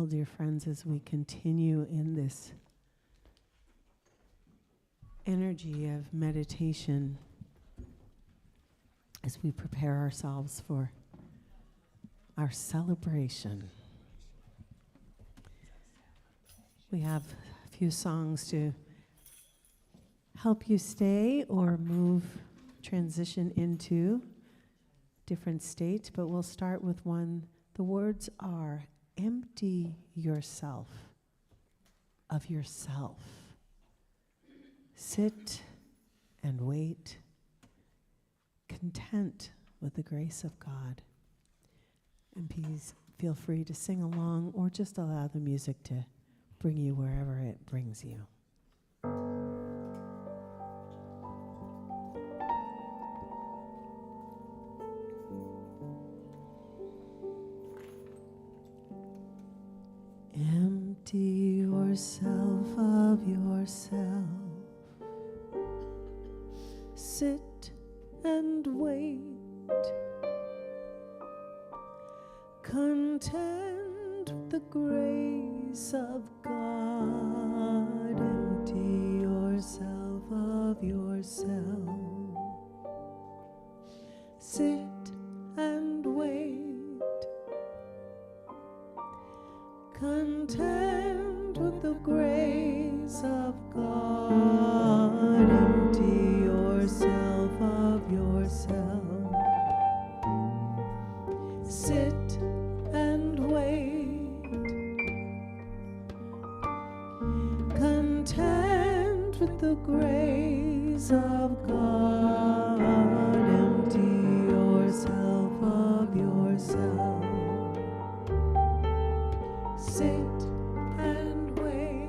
Well, dear friends, as we continue in this energy of meditation, as we prepare ourselves for our celebration, we have a few songs to help you stay or move, transition into different states, but we'll start with one. The words are, empty yourself of yourself. Sit and wait, content with the grace of God. And please feel free to sing along or just allow the music to bring you wherever it brings you. Empty yourself of yourself. Sit and wait. Content with the grace of God. Empty yourself of yourself. Sit and wait. Content with the grace of God. Empty yourself of yourself. Sit and wait. Content with the grace of God. Empty yourself of yourself. Sit and wait.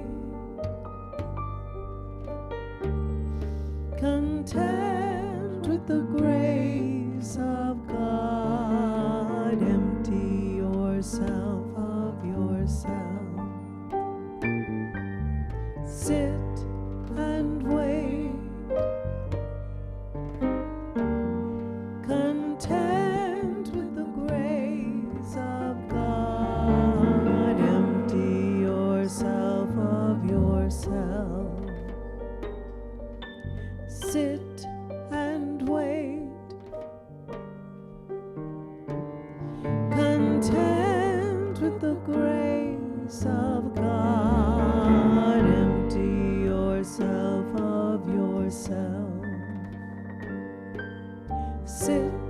Content with the grace of God. Empty yourself of yourself. Sit and wait. Content with the grace of God. Empty yourself of yourself. Sit and wait. Content with the grace of God. Empty yourself of yourself. Sit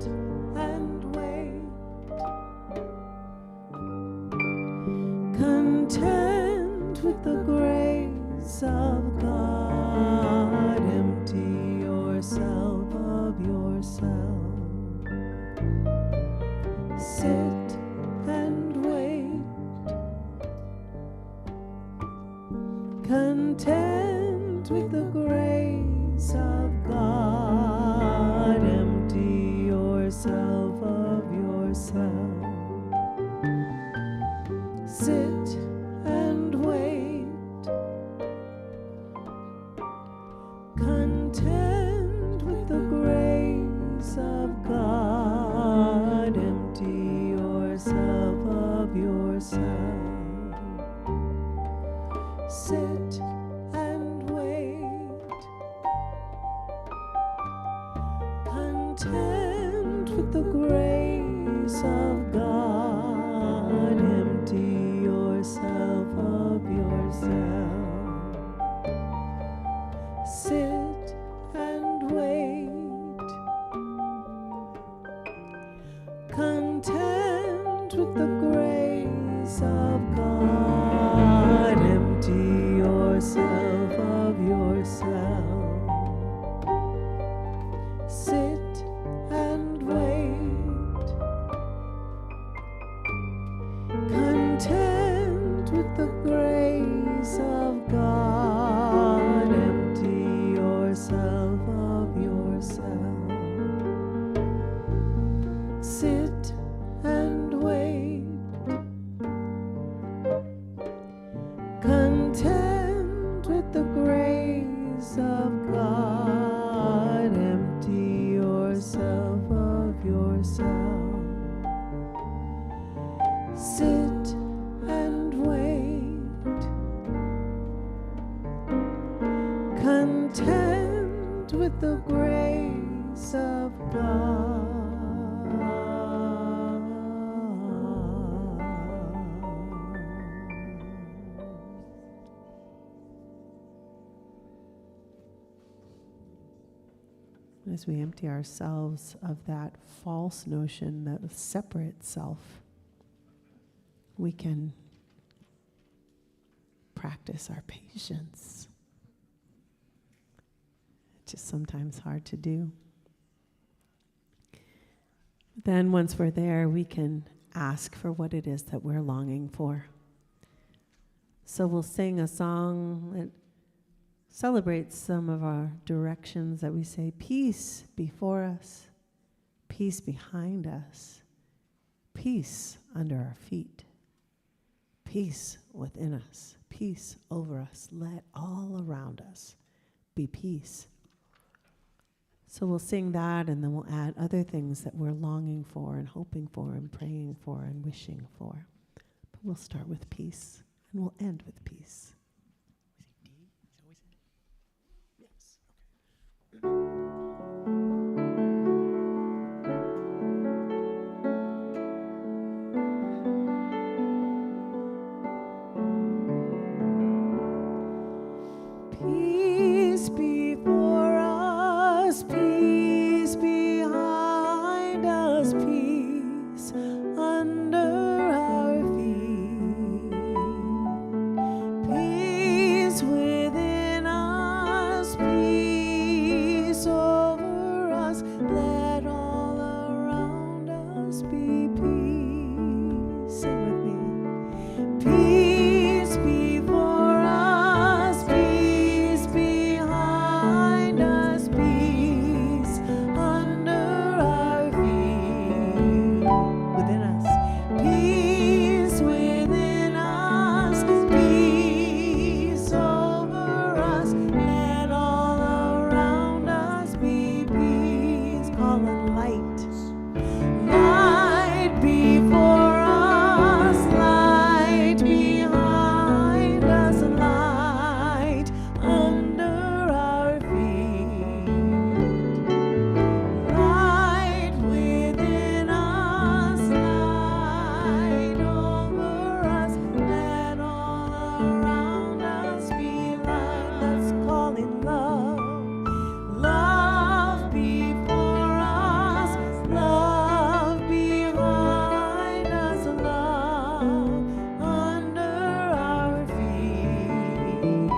and wait. Content with the grace of God. Empty yourself of yourself. Sit and wait. Content with the grace of God. Empty yourself of yourself. Sit and wait. Content with the grace of God. Empty yourself of yourself. Sit and wait. Content with the grace of God. Empty yourself of yourself. Sit and wait. Content with the grace of God. Empty yourself of yourself. Sit and wait. Content with the grace of God. Empty yourself of yourself. Sit and wait. Content with the grace of God. Empty yourself of yourself. Sit and wait. the grace of God. As we empty ourselves of that false notion, that separate self, we can practice our patience. It's just sometimes hard to do. Then once we're there, we can ask for what it is that we're longing for. So we'll sing a song that celebrates some of our directions that we say, peace before us, peace behind us, peace under our feet, peace within us, peace over us. Let all around us be peace. So we'll sing that, and then we'll add other things that we're longing for and hoping for and praying for and wishing for. But we'll start with peace, and we'll end with peace. Peace before us, peace behind us, peace under our feet, peace within us, peace over us, let all around us be peace. Sing with me. Peace before us, peace behind us, peace under our feet, within us, peace within us, peace over us, let all around us be peace. Call it light. Light before us, light behind us, light under our feet, light within us, light over us, let all around us be light. Let's call it love. Love before us, love behind us, love under our feet,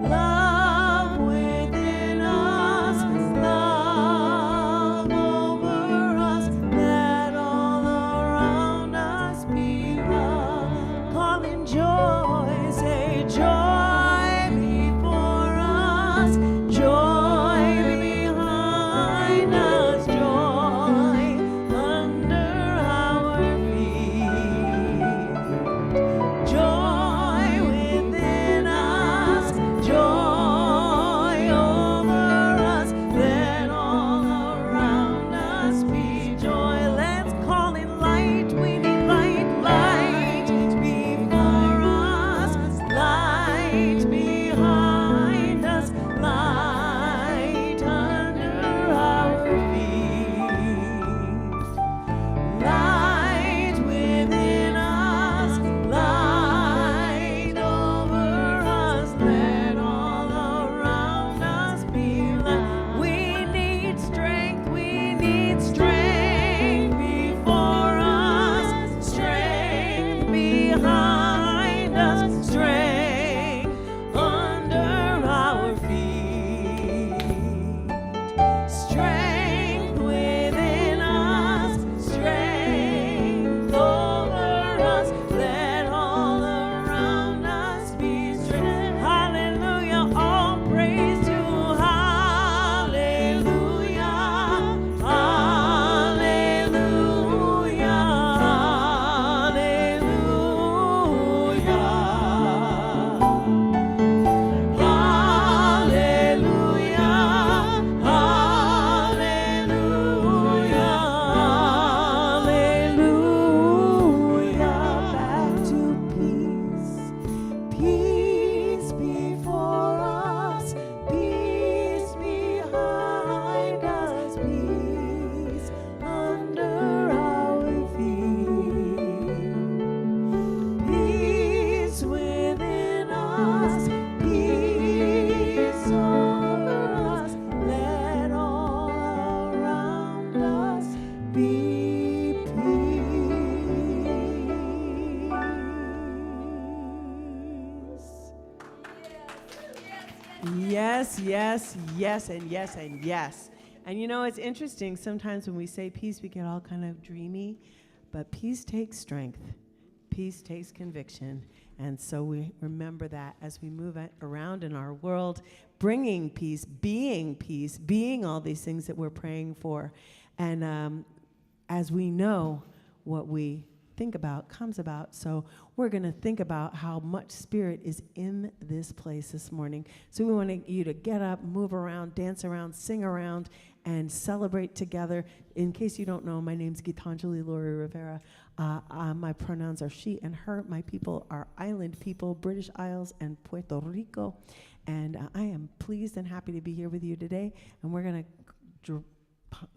love within us, love over us, let all around us be love. Calling joy, say joy before us, joy behind us, joy under our feet, joy within us, joy over us, let all around us be joy. Let's call it light. We need light, light before us, light behind us, light under our feet, light within us, light over us, let all around us be light. We need strength before us, strength behind us, strength under our feet, strength within us, strength over us, let all around us be strength. Hallelujah, all praise to hallelujah, hallelujah, hallelujah. Yes, yes, yes, and yes, and yes. And you know, it's interesting. Sometimes when we say peace, we get all kind of dreamy, but peace takes strength. Peace takes conviction. And so we remember that as we move around in our world, bringing peace, being all these things that we're praying for. And as we know, what we think about comes about. So we're going to think about how much spirit is in this place this morning. So we want you to get up, move around, dance around, sing around, and celebrate together. In case you don't know, my name's Gitanjali Lori Rivera. My pronouns are she and her. My people are island people, British Isles and Puerto Rico. And I am pleased and happy to be here with you today. And we're going to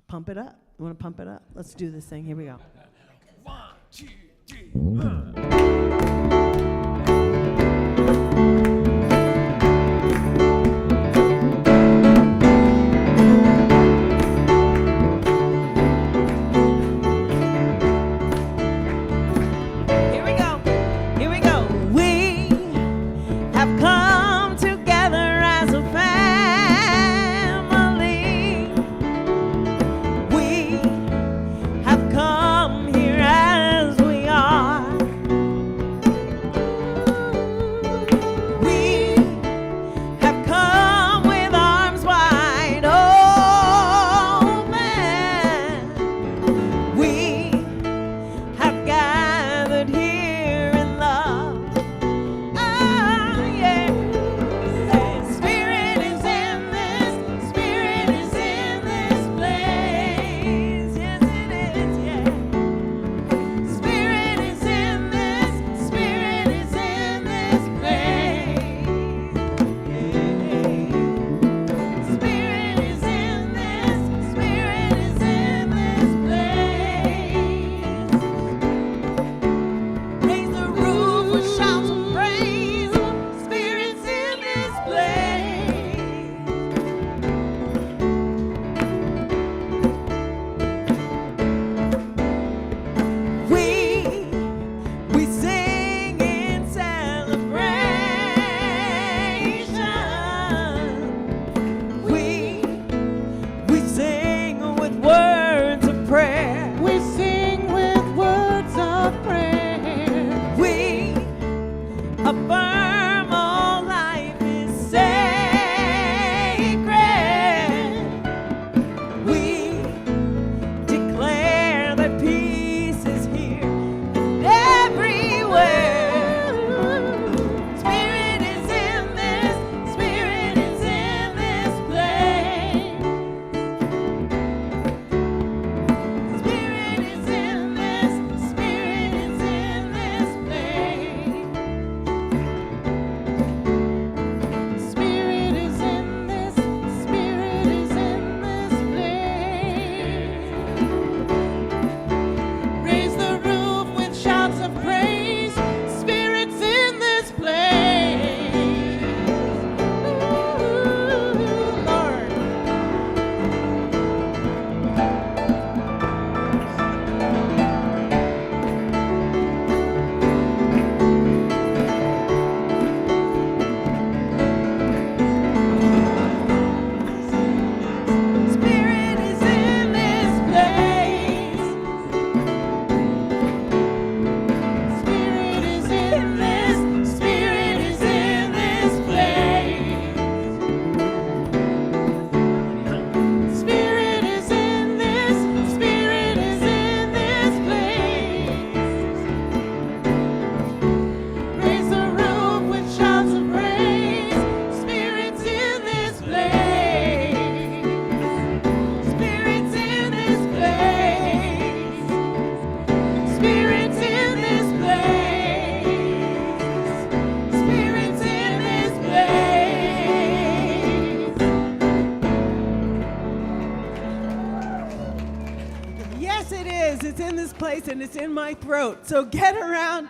pump it up. You want to pump it up? Let's do this thing. Here we go. 1, 2, 3, And it's in my throat. So get around,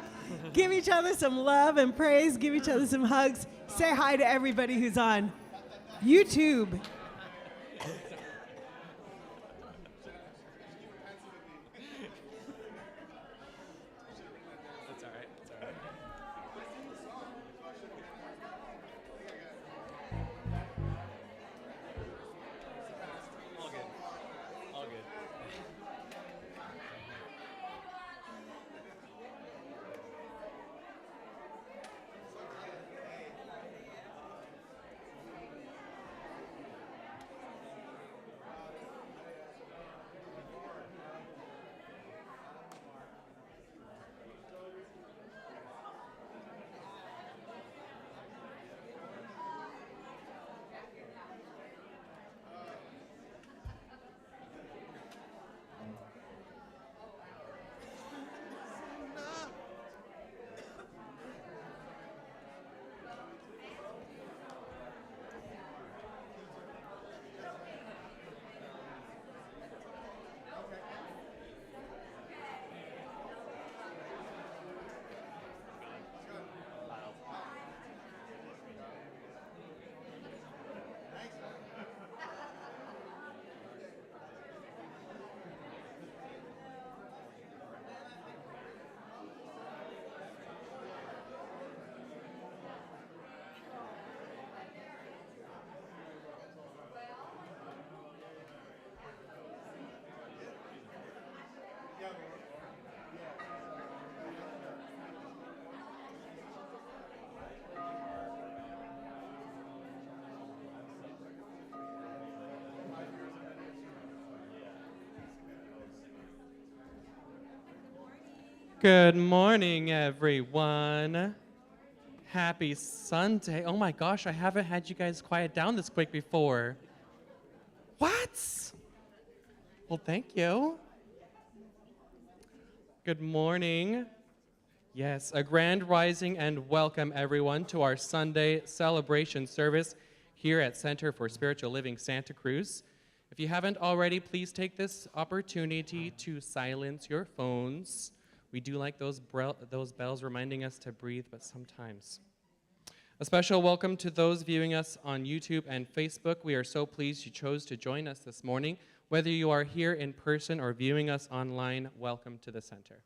give each other some love and praise, give each other some hugs. Say hi to everybody who's on YouTube. That's all right. That's all right. Good morning, everyone. Happy Sunday. Oh my gosh, I haven't had you guys quiet down this quick before. What? Well, thank you. Good morning. Yes, a grand rising and welcome everyone to our Sunday celebration service here at Center for Spiritual Living Santa Cruz. If you haven't already, please take this opportunity to silence your phones. We do like those bells reminding us to breathe, but sometimes. A special welcome to those viewing us on YouTube and Facebook. We are so pleased you chose to join us this morning. Whether you are here in person or viewing us online, welcome to the center.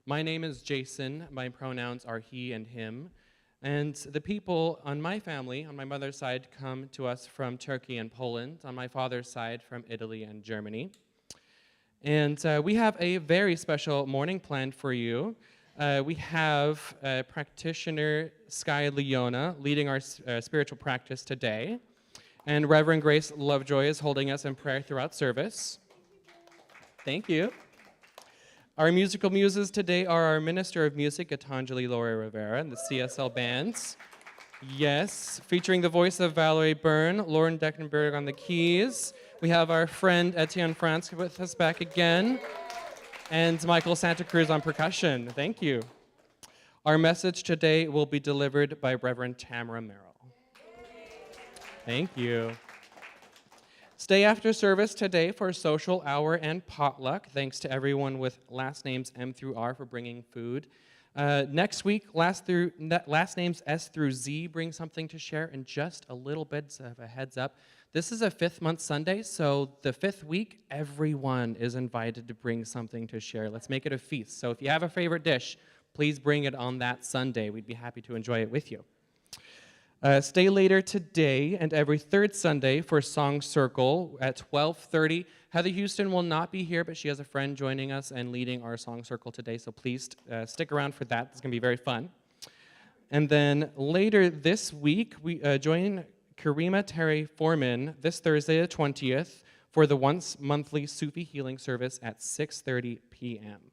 My name is Jason. My pronouns are he and him. And the people on my family, on my mother's side, come to us from Turkey and Poland. On my father's side, from Italy and Germany. And we have a very special morning planned for you. We have practitioner Sky Leona leading our spiritual practice today. And Reverend Grace Lovejoy is holding us in prayer throughout service. Thank you. Our musical muses today are our Minister of Music, Gitanjali Laura Rivera, and the CSL bands. Yes, featuring the voice of Valerie Byrne, Lauren Deckenberg on the keys. We have our friend Etienne France with us back again, and Michael Santa Cruz on percussion. Thank you. Our message today will be delivered by Reverend Tamara Merrill. Thank you. Stay after service today for social hour and potluck. Thanks to everyone with last names M through R for bringing food. Next week, last names S through Z bring something to share, and just a little bit of a heads up. This is a 5th month Sunday, so the 5th week, everyone is invited to bring something to share. Let's make it a feast. So if you have a favorite dish, please bring it on that Sunday. We'd be happy to enjoy it with you. Stay later today and every third Sunday for Song Circle at 12:30. Heather Houston will not be here, but she has a friend joining us and leading our Song Circle today, so please stick around for that. It's going to be very fun. And then later this week, we join Karima Terry Foreman this Thursday, the 20th, for the once monthly Sufi healing service at 6:30 p.m.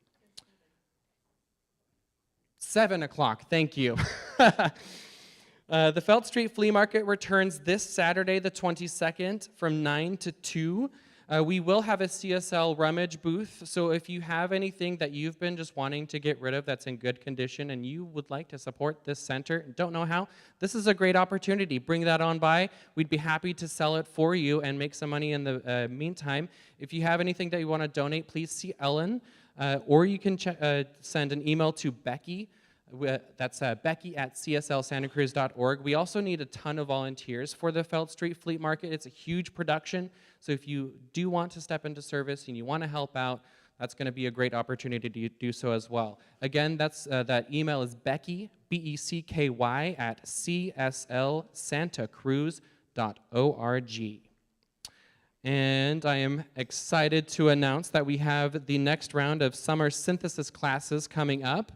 7 o'clock, thank you. The Felt Street Flea Market returns this Saturday, the 22nd, from 9 to 2. We will have a CSL rummage booth, so if you have anything that you've been just wanting to get rid of that's in good condition and you would like to support this center and don't know how, this is a great opportunity. Bring that on by. We'd be happy to sell it for you and make some money in the meantime. If you have anything that you want to donate, please see Ellen, or you can send an email to Becky. That's Becky at cslsantacruz.org. We also need a ton of volunteers for the Felt Street Fleet Market. It's a huge production, so if you do want to step into service and you want to help out, that's going to be a great opportunity to do so as well. Again, that email is Becky, B-E-C-K-Y, at cslsantacruz.org. And I am excited to announce that we have the next round of summer synthesis classes coming up.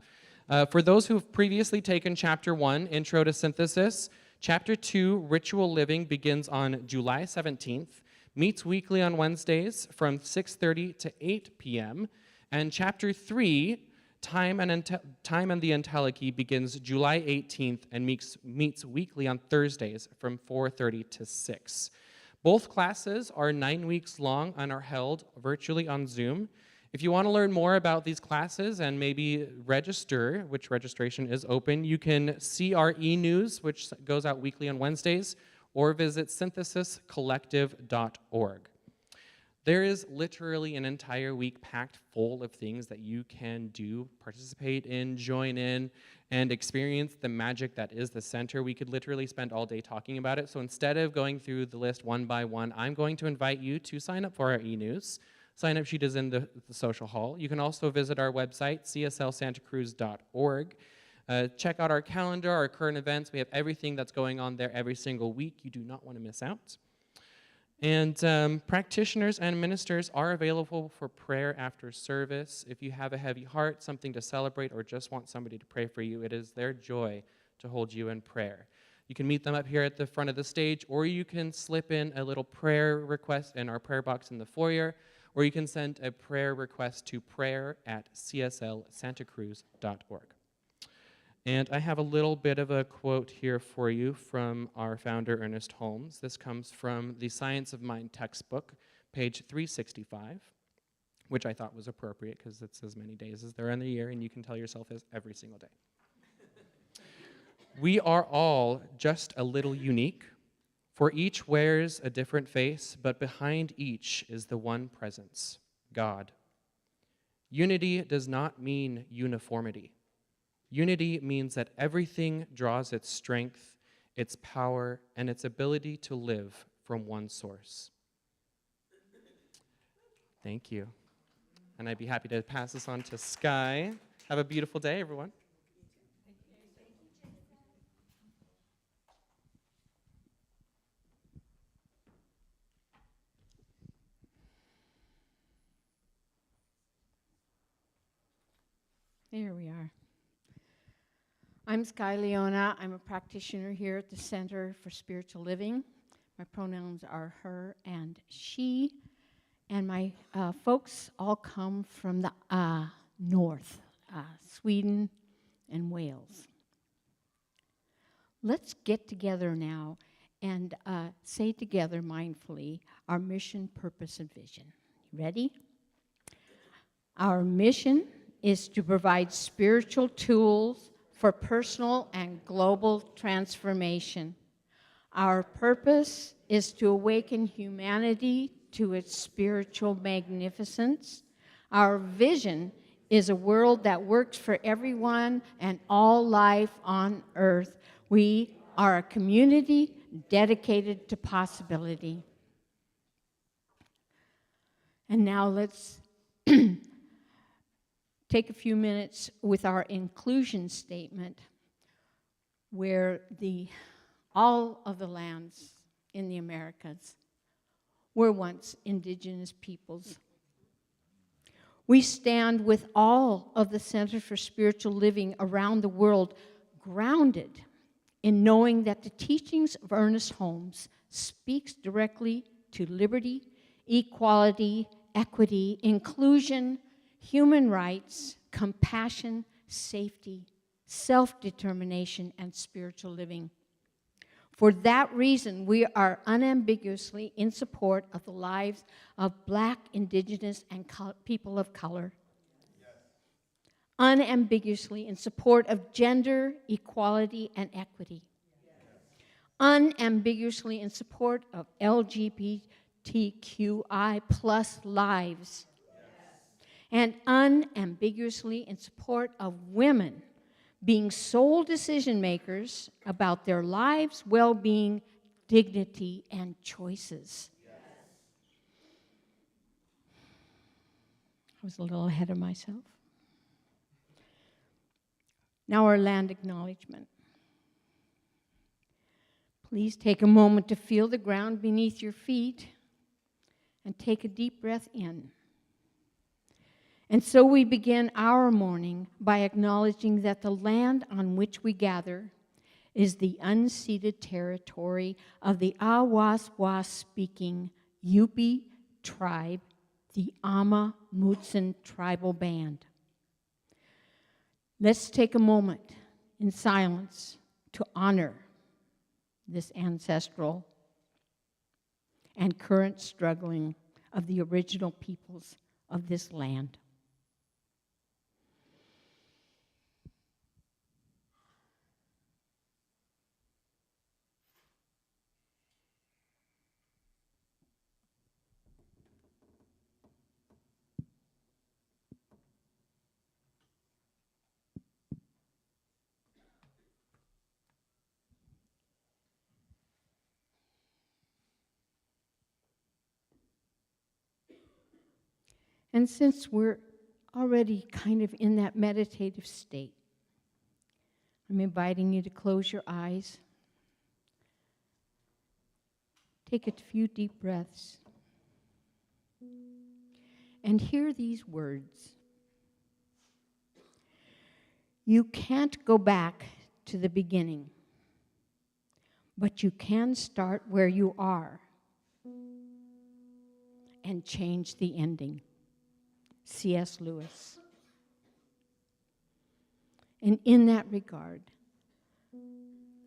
For those who've previously taken Chapter 1, Intro to Synthesis, Chapter 2, Ritual Living, begins on July 17th, meets weekly on Wednesdays from 6:30 to 8 p.m., and Chapter 3, Time and the Entelechy, begins July 18th and meets weekly on Thursdays from 4:30 to 6. Both classes are 9 weeks long and are held virtually on Zoom. If you want to learn more about these classes and maybe register, which registration is open, you can see our e-news, which goes out weekly on Wednesdays, or visit synthesiscollective.org. There is literally an entire week packed full of things that you can do, participate in, join in, and experience the magic that is the center. We could literally spend all day talking about it. So instead of going through the list one by one, I'm going to invite you to sign up for our e-news. Sign-up sheet is in the social hall. You can also visit our website, cslsantacruz.org. Check out our calendar, our current events. We have everything that's going on there every single week. You do not want to miss out. And practitioners and ministers are available for prayer after service. If you have a heavy heart, something to celebrate, or just want somebody to pray for you, it is their joy to hold you in prayer. You can meet them up here at the front of the stage, or you can slip in a little prayer request in our prayer box in the foyer, or you can send a prayer request to prayer@cslsantacruz.org. And I have a little bit of a quote here for you from our founder, Ernest Holmes. This comes from the Science of Mind textbook, page 365, which I thought was appropriate because it's as many days as there are in the year, and you can tell yourself as every single day. We are all just a little unique, for each wears a different face, but behind each is the one presence, God. Unity does not mean uniformity. Unity means that everything draws its strength, its power, and its ability to live from one source. Thank you. And I'd be happy to pass this on to Sky. Have a beautiful day, everyone. Here we are. I'm Sky Leona. I'm a practitioner here at the Center for Spiritual Living. My pronouns are her and she. And my folks all come from the north, Sweden and Wales. Let's get together now and say together mindfully our mission, purpose, and vision. Ready? Our mission is to provide spiritual tools for personal and global transformation. Our purpose is to awaken humanity to its spiritual magnificence. Our vision is a world that works for everyone and all life on earth. We are a community dedicated to possibility. And now let's take a few minutes with our inclusion statement, where all of the lands in the Americas were once indigenous peoples. We stand with all of the Center for Spiritual Living around the world, grounded in knowing that the teachings of Ernest Holmes speaks directly to liberty, equality, equity, inclusion, human rights, compassion, safety, self-determination, and spiritual living. For that reason, we are unambiguously in support of the lives of Black, Indigenous, and people of color. Yes. Unambiguously in support of gender, equality, and equity. Yes. Unambiguously in support of LGBTQI plus lives. And unambiguously in support of women being sole decision makers about their lives, well-being, dignity, and choices. Yes. I was a little ahead of myself. Now our land acknowledgement. Please take a moment to feel the ground beneath your feet and take a deep breath in. And so we begin our morning by acknowledging that the land on which we gather is the unceded territory of the Awaswas-speaking Yupi tribe, the Ama Mutsun tribal band. Let's take a moment in silence to honor this ancestral and current struggling of the original peoples of this land. And since we're already kind of in that meditative state, I'm inviting you to close your eyes. Take a few deep breaths. And hear these words. You can't go back to the beginning, but you can start where you are and change the ending. C.S. Lewis. And in that regard,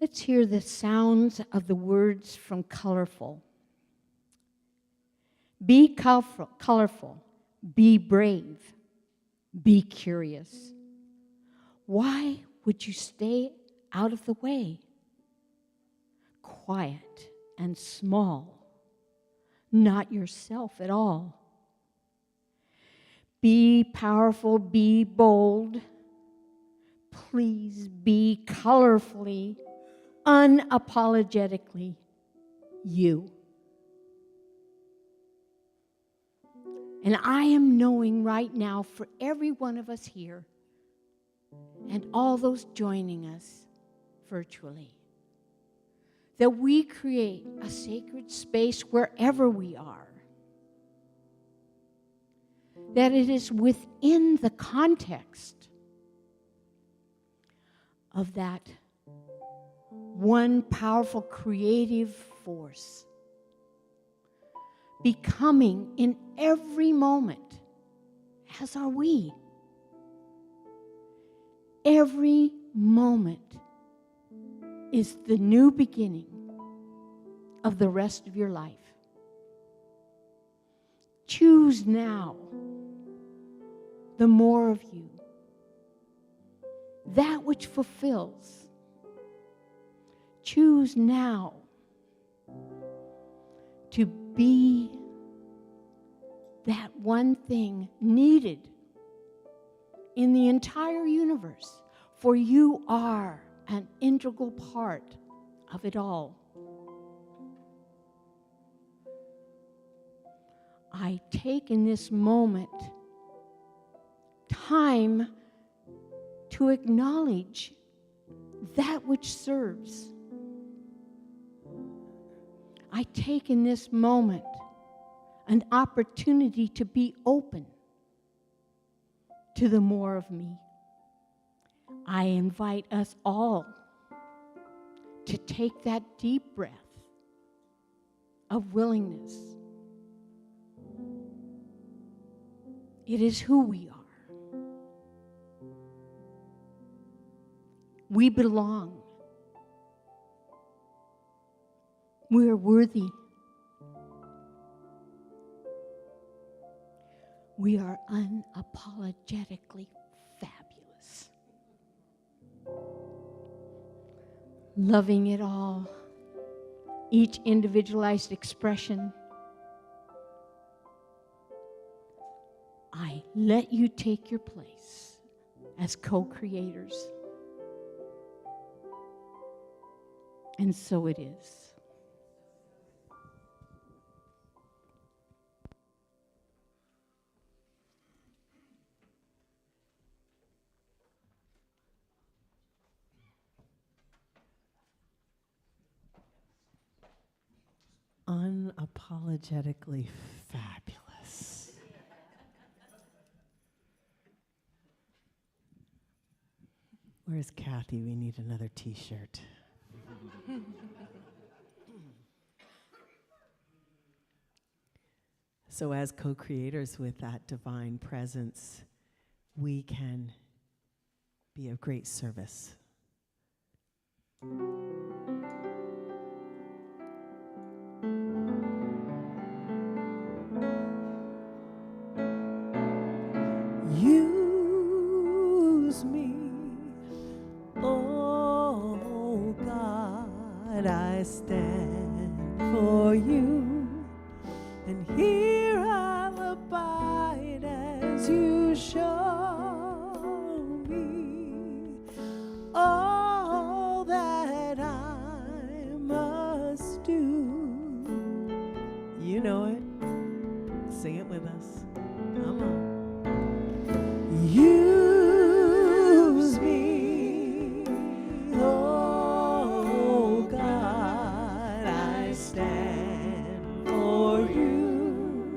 let's hear the sounds of the words from Colorful. Be colorful, be brave, be curious. Why would you stay out of the way? Quiet and small, not yourself at all. Be powerful, be bold. Please be colorfully, unapologetically you. And I am knowing right now for every one of us here and all those joining us virtually that we create a sacred space wherever we are. That it is within the context of that one powerful creative force becoming in every moment, as are we. Every moment is the new beginning of the rest of your life. Choose now the more of you, that which fulfills. Choose now to be that one thing needed in the entire universe, for you are an integral part of it all. I take in this moment time to acknowledge that which serves. I take in this moment an opportunity to be open to the more of me. I invite us all to take that deep breath of willingness. It is who we are. We belong. We are worthy. We are unapologetically fabulous. Loving it all, each individualized expression. I let you take your place as co-creators. And so it is. Unapologetically fabulous. Where's Kathy? We need another t-shirt. So as co-creators with that divine presence, we can be of great service. Use me, oh God, I stand for you, and here I'll abide as you show me all that I must do. You know it. Sing it with us. Come on. Use me, oh God, I stand for you,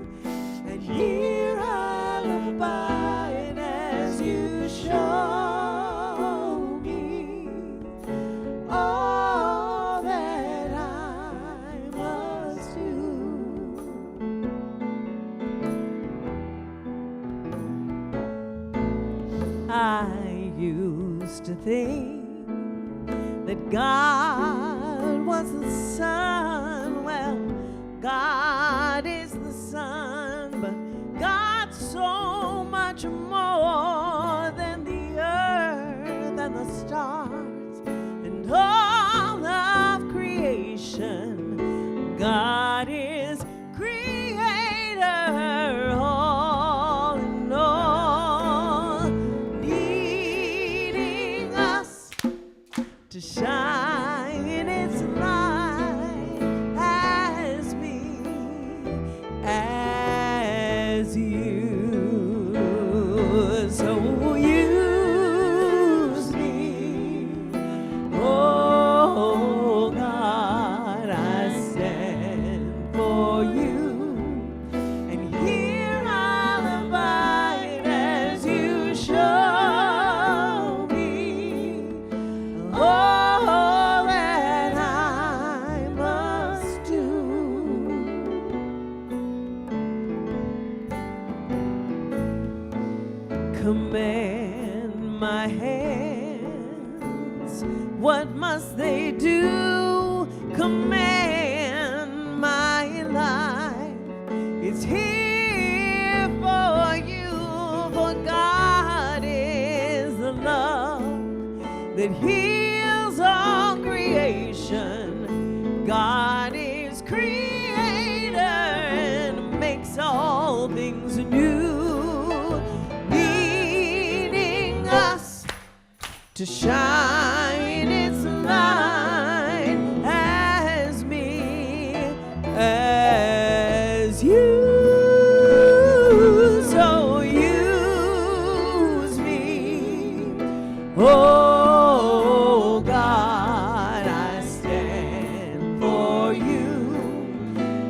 used to think that God was the sun. Well, God is the sun, but God's so much more than the earth and the stars and all of creation. God is creator, all in all, leading us to shine its light as me, as you. So use me, oh God, I stand for you, and here I'll abide as you show me all that I must do. Command my hands, what must they do? Command my life, it's here for you, for God is the love that heals all creation. God is creator and makes all things new, leading us to shine its light as me, as you. So use me, oh God, I stand for you,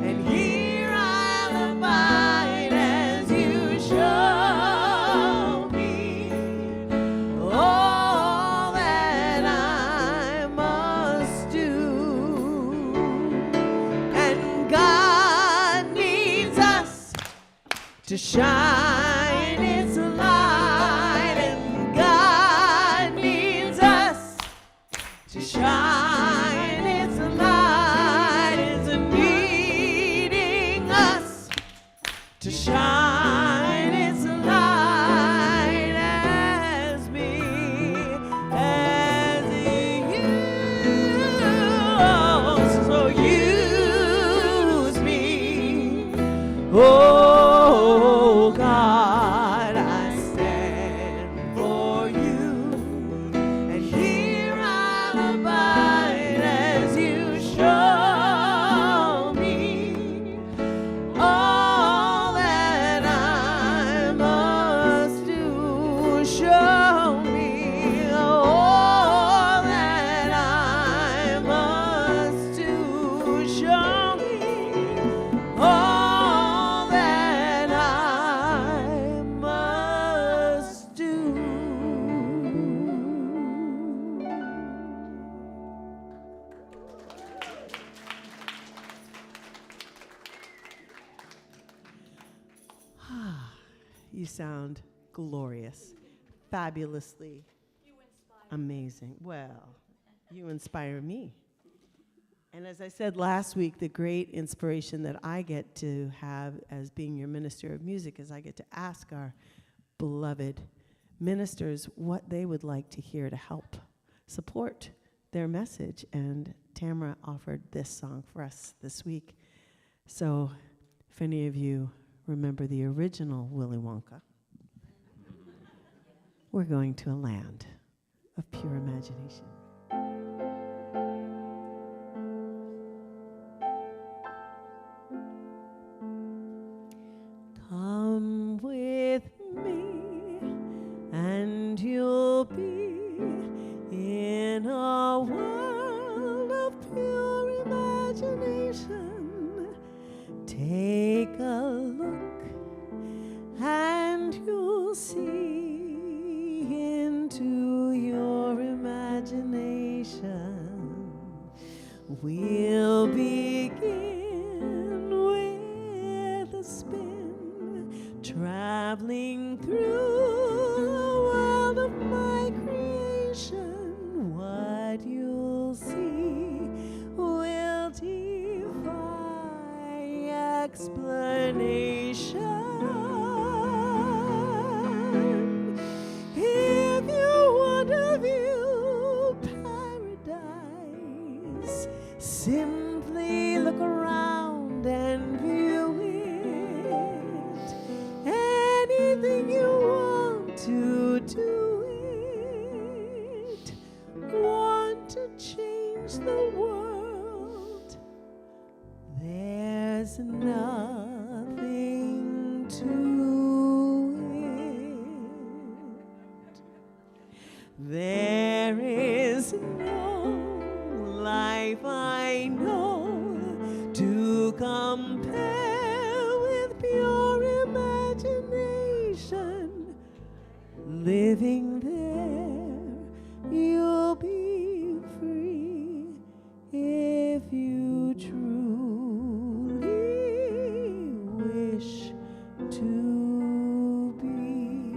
and here I'll abide as you show me all that I must do. And God needs us to shine its light, and God needs us to shine its light, is leading us to shine its light as me, as you. So use me, oh God, I stand for you, and here I'll abide as you show me all that I must do. Show me all that I must do. Show me all that I must do. You sound glorious, fabulously amazing. Well, you inspire me. And as I said last week, the great inspiration that I get to have as being your minister of music is I get to ask our beloved ministers what they would like to hear to help support their message. And Tamara offered this song for us this week. So if any of you remember the original Willy Wonka, we're going to a land of pure imagination. Come with me, and you'll be in a world of pure imagination. Take a look, and you'll see into your imagination. explanation. If you want to view paradise, simply look around and view it. Anything you want to do it. Want to change the world. There's nothing to it. There is no life I know to compare with pure imagination. Living there, you'll be free if you truly wish to be.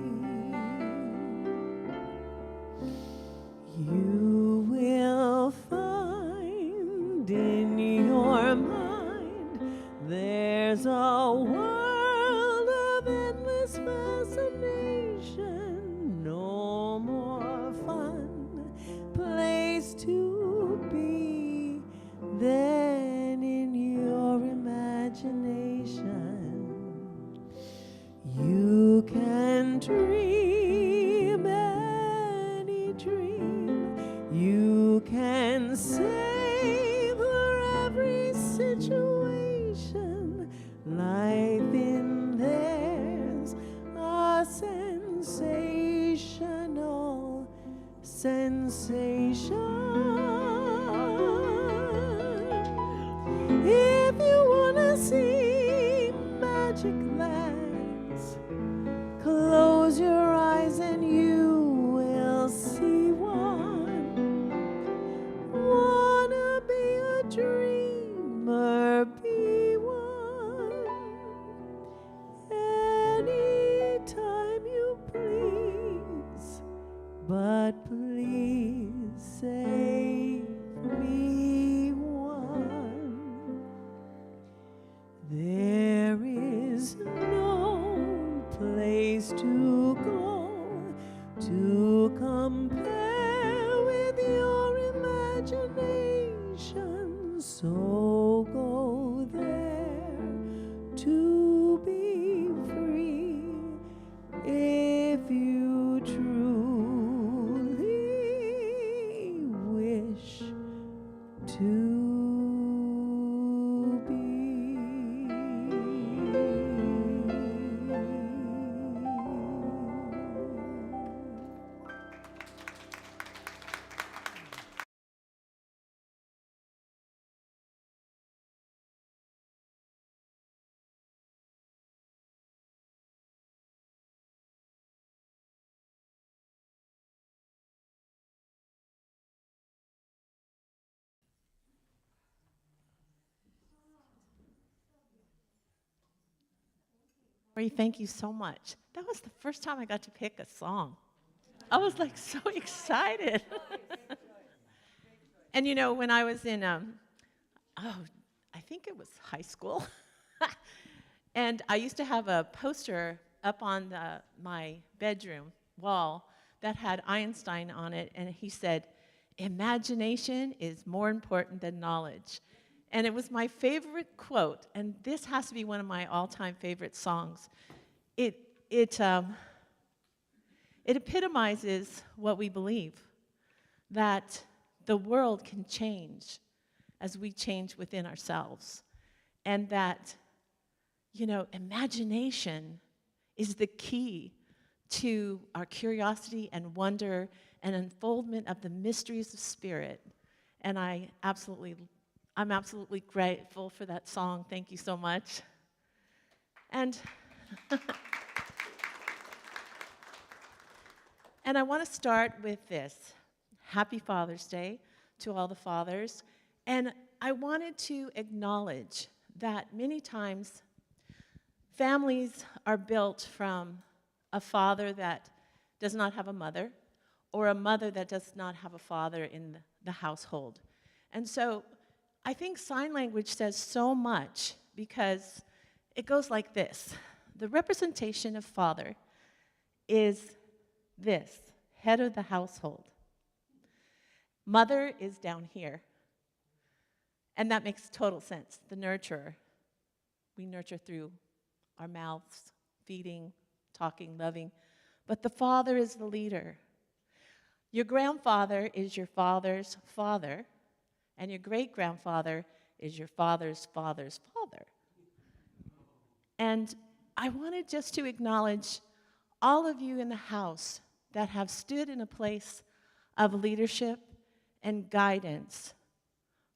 You will find in your mind there's a world of endless fascination. No more fun place to be than in your imagination. You can dream any dream. You can savor every situation. Life in there's a sensational sensation. If you wanna see magic lands, close your eyes and you will see one. Wanna be a dreamer, be one. Anytime you please, but please save me one. There is no place to go to compare with your imagination. So go there to be free if you truly wish to be. Lori, thank you so much. That was the first time I got to pick a song. I was like so excited. And you know, when I was in, I think it was high school, and I used to have a poster up on my bedroom wall that had Einstein on it, and he said, "Imagination is more important than knowledge." And it was my favorite quote, and this has to be one of my all-time favorite songs. It epitomizes what we believe, that the world can change as we change within ourselves, and that, you know, imagination is the key to our curiosity and wonder and unfoldment of the mysteries of spirit. And I'm absolutely grateful for that song. Thank you so much. And and I want to start with this. Happy Father's Day to all the fathers. And I wanted to acknowledge that many times families are built from a father that does not have a mother, or a mother that does not have a father in the household. And so I think sign language says so much, because It goes like this. The representation of father is this, head of the household. Mother is down here. And that makes total sense. The nurturer. We nurture through our mouths, feeding, talking, loving. But the father is the leader. Your grandfather is your father's father, and your great-grandfather is your father's father's father. And I wanted just to acknowledge all of you in the house that have stood in a place of leadership and guidance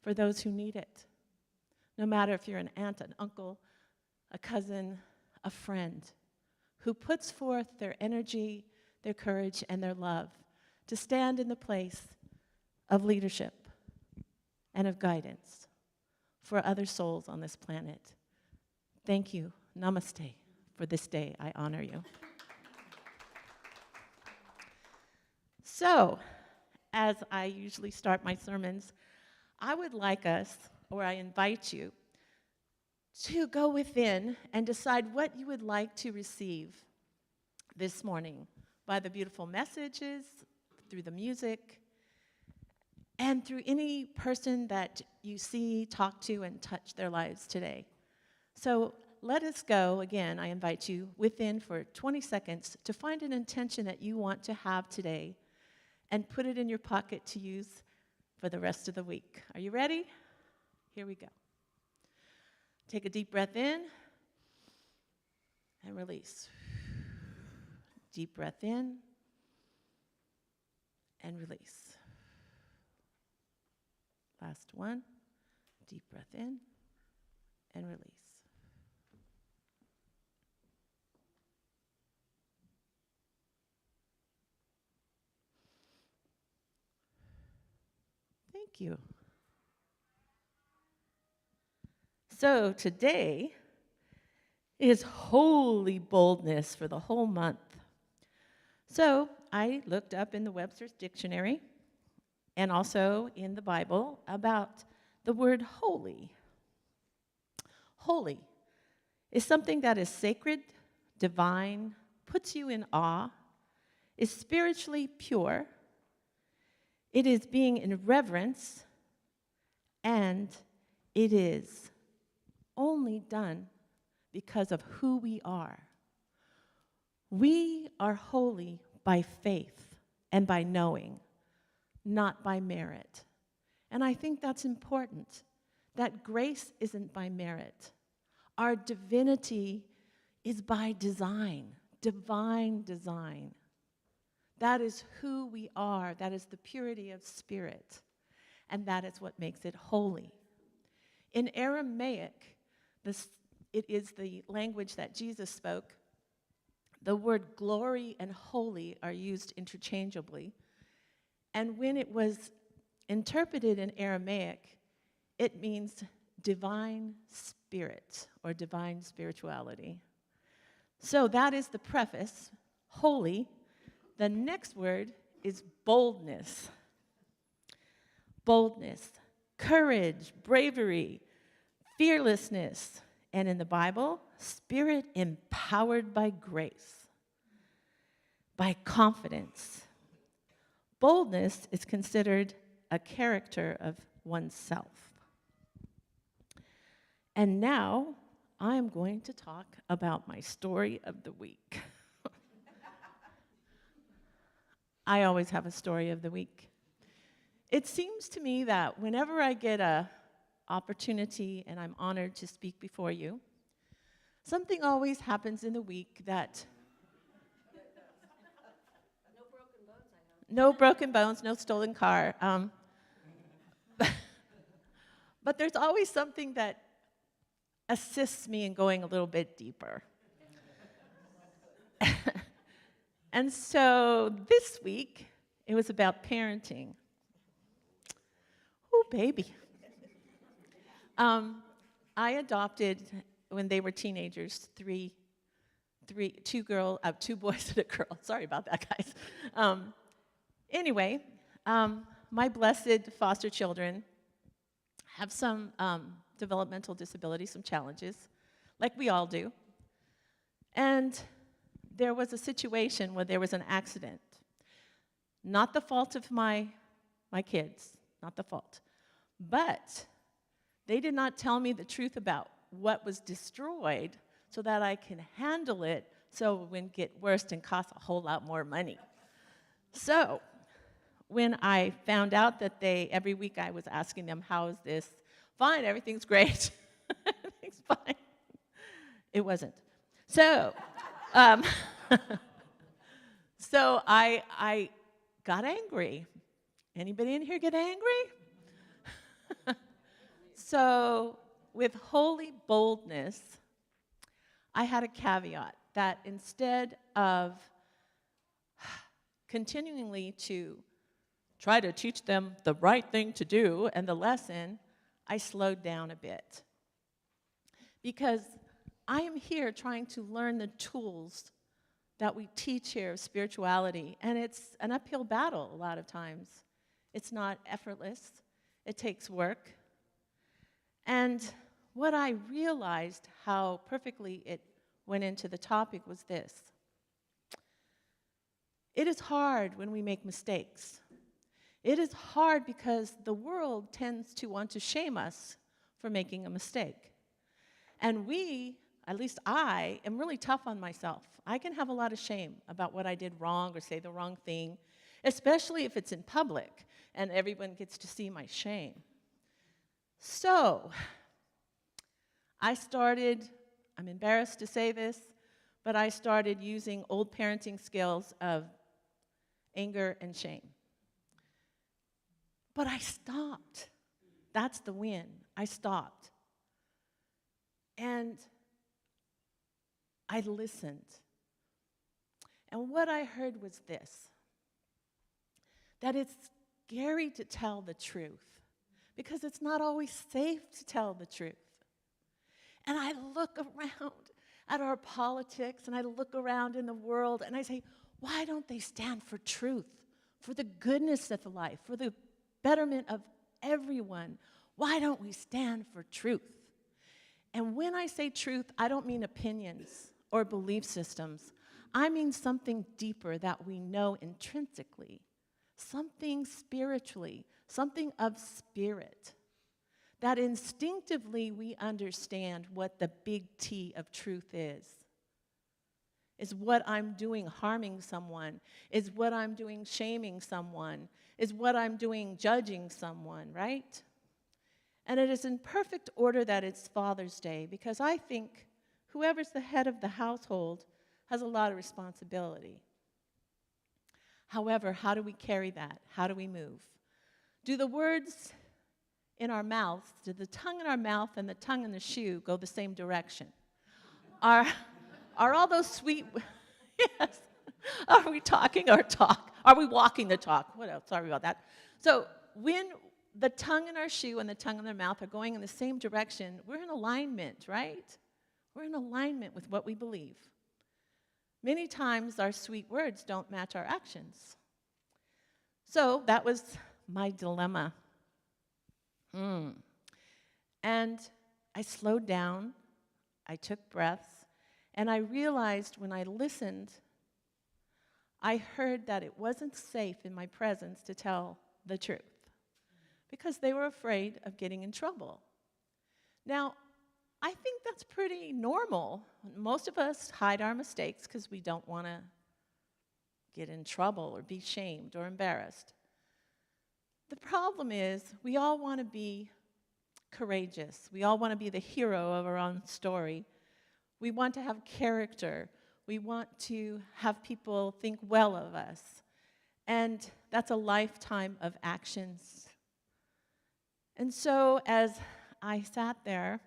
for those who need it. No matter if you're an aunt, an uncle, a cousin, a friend, who puts forth their energy, their courage, and their love to stand in the place of leadership and of guidance for other souls on this planet. Thank you. Namaste. For this day, I honor you. So, as I usually start my sermons, I would like us, or I invite you, to go within and decide what you would like to receive this morning by the beautiful messages, through the music, and through any person that you see, talk to, and touch their lives today. So let us go, again, I invite you, within for 20 seconds to find an intention that you want to have today and put it in your pocket to use for the rest of the week. Are you ready? Here we go. Take a deep breath in and release. Deep breath in and release. Last one. Deep breath in and release. Thank you. So today is Holy Boldness for the whole month. So I looked up in the Webster's Dictionary and also in the Bible about the word holy. Holy is something that is sacred, divine, puts you in awe, is spiritually pure. It is being in reverence, and it is only done because of who we are. We are holy by faith and by knowing, not by merit. And I think that's important, that grace isn't by merit. Our divinity is by design, divine design. That is who we are. That is the purity of spirit. And that is what makes it holy. In Aramaic, it is the language that Jesus spoke. The word glory and holy are used interchangeably. And when it was interpreted in Aramaic, it means divine spirit or divine spirituality. So that is the preface, holy. The next word is boldness. Boldness, courage, bravery, fearlessness, and in the Bible, spirit empowered by grace, by confidence. Boldness is considered a character of oneself. And now I'm going to talk about my story of the week. I always have a story of the week. It seems to me that whenever I get an opportunity and I'm honored to speak before you, something always happens in the week that... No broken bones, no stolen car. But there's always something that assists me in going a little bit deeper. And so this week, it was about parenting. Oh, baby. I adopted, when they were teenagers, two boys and a girl. Sorry about that, guys. Anyway, my blessed foster children have some developmental disabilities, some challenges, like we all do. And there was a situation where there was an accident. Not the fault of my kids, not the fault. But they did not tell me the truth about what was destroyed so that I can handle it so it wouldn't get worse and cost a whole lot more money. So when I found out that every week I was asking them, how is this? Fine, everything's great. Everything's fine. It wasn't. So, so I got angry. Anybody in here get angry? So with holy boldness, I had a caveat that instead of continually to try to teach them the right thing to do and the lesson, I slowed down a bit. Because I am here trying to learn the tools that we teach here of spirituality, and it's an uphill battle a lot of times. It's not effortless. It takes work. And what I realized, how perfectly it went into the topic, was this. It is hard when we make mistakes. It is hard because the world tends to want to shame us for making a mistake. And we, at least I, am really tough on myself. I can have a lot of shame about what I did wrong or say the wrong thing, especially if it's in public and everyone gets to see my shame. So, I'm embarrassed to say this, but I started using old parenting skills of anger and shame. But I stopped. That's the win. I stopped. And I listened. And what I heard was this, that it's scary to tell the truth because it's not always safe to tell the truth. And I look around at our politics and I look around in the world and I say, why don't they stand for truth, for the goodness of life, for the betterment of everyone? Why don't we stand for truth? And when I say truth, I don't mean opinions or belief systems. I mean something deeper that we know intrinsically, something spiritually, something of spirit, that instinctively we understand what the big T of truth is. Is what I'm doing harming someone? Is what I'm doing shaming someone? Is what I'm doing judging someone, right? And it is in perfect order that it's Father's Day, because I think whoever's the head of the household has a lot of responsibility. However, how do we carry that? How do we move? Do the words in our mouths, do the tongue in our mouth and the tongue in the shoe go the same direction? Are all those sweet, yes, are we talking our talk? Are we walking the talk? What else? Sorry about that. So when the tongue in our shoe and the tongue in our mouth are going in the same direction, we're in alignment, right? We're in alignment with what we believe. Many times our sweet words don't match our actions. So that was my dilemma. And I slowed down, I took breaths, and I realized when I listened, I heard that it wasn't safe in my presence to tell the truth because they were afraid of getting in trouble. Now, I think that's pretty normal. Most of us hide our mistakes because we don't want to get in trouble or be shamed or embarrassed. The problem is we all want to be courageous. We all want to be the hero of our own story. We want to have character. We want to have people think well of us. And that's a lifetime of actions. And so as I sat there,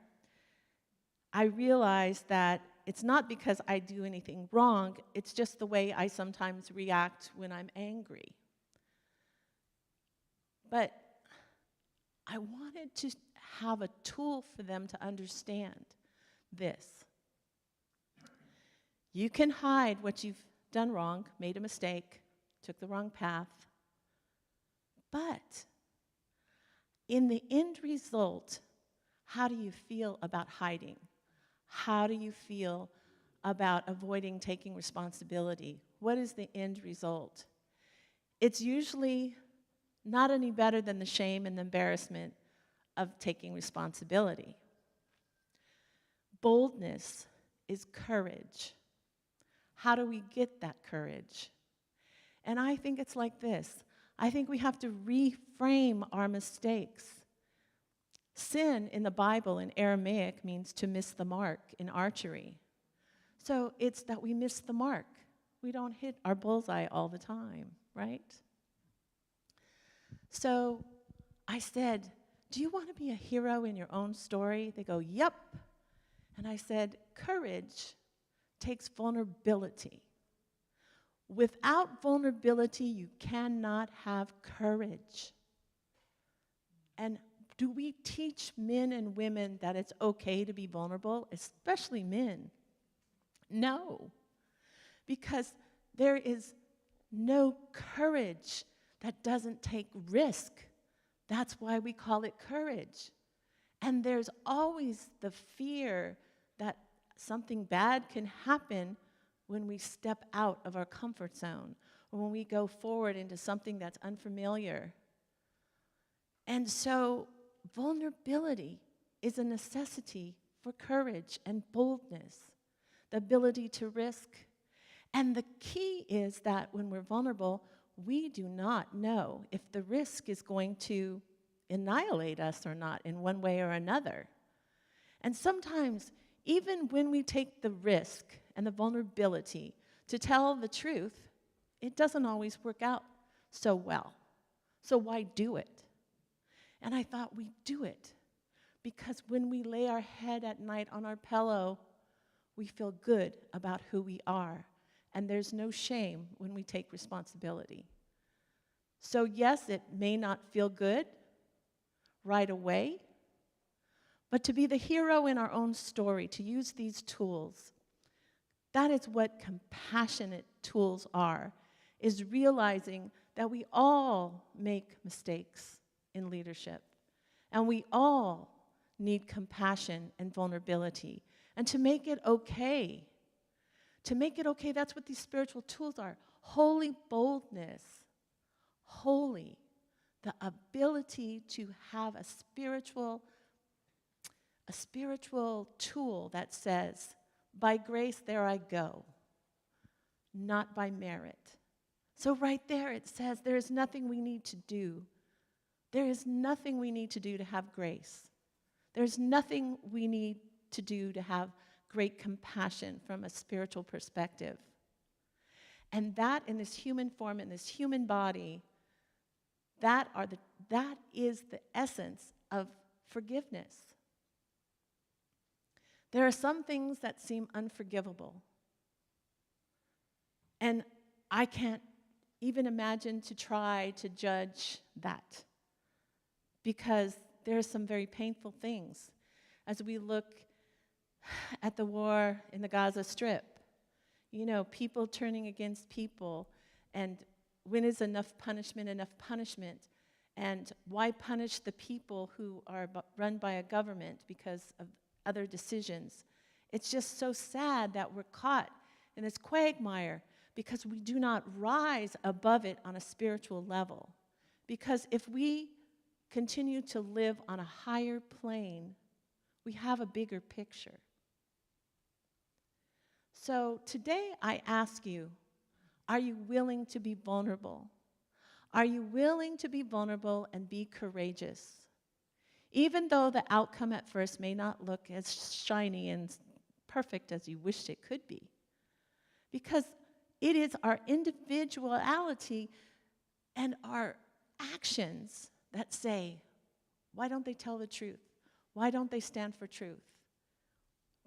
I realized that it's not because I do anything wrong, it's just the way I sometimes react when I'm angry. But I wanted to have a tool for them to understand this. You can hide what you've done wrong, made a mistake, took the wrong path, but in the end result, how do you feel about hiding? How do you feel about avoiding taking responsibility? What is the end result? It's usually not any better than the shame and the embarrassment of taking responsibility. Boldness is courage. How do we get that courage? And I think it's like this. I think we have to reframe our mistakes. Sin in the Bible in Aramaic means to miss the mark in archery. So it's that we miss the mark. We don't hit our bullseye all the time, right? So I said, do you want to be a hero in your own story? They go, yep. And I said, courage takes vulnerability. Without vulnerability, you cannot have courage. And do we teach men and women that it's okay to be vulnerable, especially men? No, because there is no courage that doesn't take risk. That's why we call it courage. And there's always the fear that something bad can happen when we step out of our comfort zone, or when we go forward into something that's unfamiliar. And so vulnerability is a necessity for courage and boldness, the ability to risk. And the key is that when we're vulnerable, we do not know if the risk is going to annihilate us or not in one way or another. And sometimes, even when we take the risk and the vulnerability to tell the truth, it doesn't always work out so well. So why do it? And I thought we do it because when we lay our head at night on our pillow, we feel good about who we are. And there's no shame when we take responsibility. So yes, it may not feel good right away, but to be the hero in our own story, to use these tools, that is what compassionate tools are, is realizing that we all make mistakes in leadership, and we all need compassion and vulnerability, and to make it okay. To make it okay, that's what these spiritual tools are. Holy boldness, holy, the ability to have a spiritual tool that says, by grace there I go, not by merit. So right there it says there is nothing we need to do. There is nothing we need to do to have grace. There's nothing we need to do to have great compassion from a spiritual perspective. And that in this human form, in this human body, that is the essence of forgiveness. There are some things that seem unforgivable. And I can't even imagine to try to judge that, because there are some very painful things. As we look at the war in the Gaza Strip, you know, people turning against people, and when is enough punishment, and why punish the people who are run by a government because of other decisions? It's just so sad that we're caught in this quagmire because we do not rise above it on a spiritual level. Because if we continue to live on a higher plane, we have a bigger picture. So today I ask you, are you willing to be vulnerable? Are you willing to be vulnerable and be courageous? Even though the outcome at first may not look as shiny and perfect as you wished it could be. Because it is our individuality and our actions that say, why don't they tell the truth? Why don't they stand for truth?